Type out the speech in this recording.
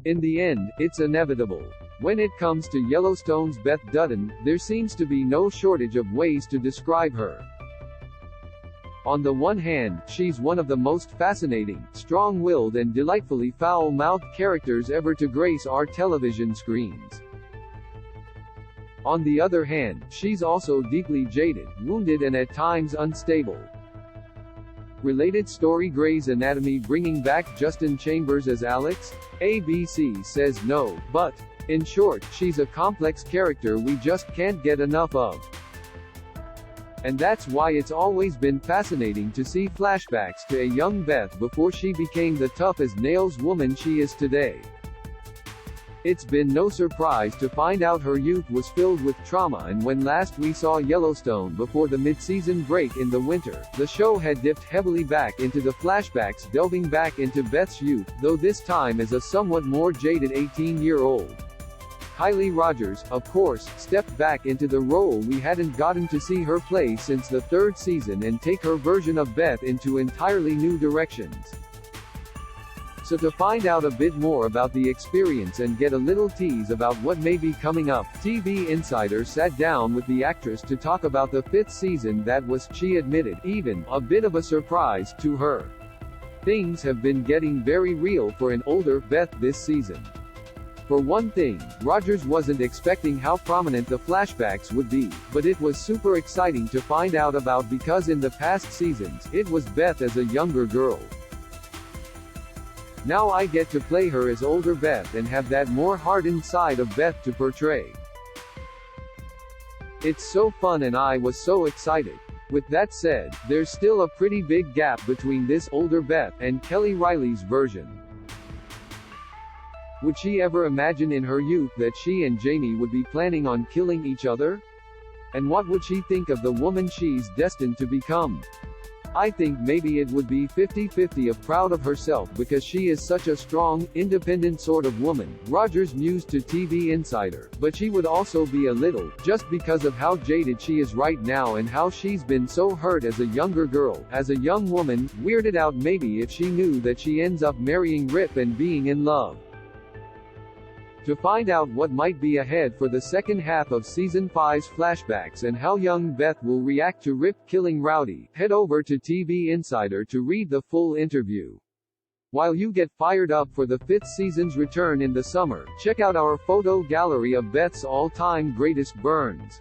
In the end, it's inevitable. When it comes to Yellowstone's Beth Dutton, there seems to be no shortage of ways to describe her. On the one hand, she's one of the most fascinating, strong-willed and delightfully foul-mouthed characters ever to grace our television screens. On the other hand, she's also deeply jaded, wounded and at times unstable. Related story: Grey's Anatomy bringing back Justin Chambers as Alex? ABC says no, but, in short, she's a complex character we just can't get enough of. And that's why it's always been fascinating to see flashbacks to a young Beth before she became the tough-as-nails woman she is today. It's been no surprise to find out her youth was filled with trauma, and when last we saw Yellowstone before the mid-season break in the winter, the show had dipped heavily back into the flashbacks, delving back into Beth's youth, though this time as a somewhat more jaded 18-year-old. Kylie Rogers, of course, stepped back into the role we hadn't gotten to see her play since the third season and take her version of Beth into entirely new directions. So to find out a bit more about the experience and get a little tease about what may be coming up, TV Insider sat down with the actress to talk about the fifth season that was, she admitted, even a bit of a surprise to her. Things have been getting very real for an older Beth this season. For one thing, Rogers wasn't expecting how prominent the flashbacks would be, but it was super exciting to find out about because in the past seasons, it was Beth as a younger girl. Now I get to play her as older Beth and have that more hardened side of Beth to portray. It's so fun and I was so excited. With that said, there's still a pretty big gap between this older Beth and Kelly Riley's version. Would she ever imagine in her youth that she and Jamie would be planning on killing each other? And what would she think of the woman she's destined to become? I think maybe it would be 50-50 of proud of herself because she is such a strong, independent sort of woman, Rogers mused to TV Insider, but she would also be a little, just because of how jaded she is right now and how she's been so hurt as a younger girl, as a young woman, weirded out maybe if she knew that she ends up marrying Rip and being in love. To find out what might be ahead for the second half of Season 5's flashbacks and how young Beth will react to Rip killing Rowdy, head over to TV Insider to read the full interview. While you get fired up for the fifth season's return in the summer, check out our photo gallery of Beth's all-time greatest burns.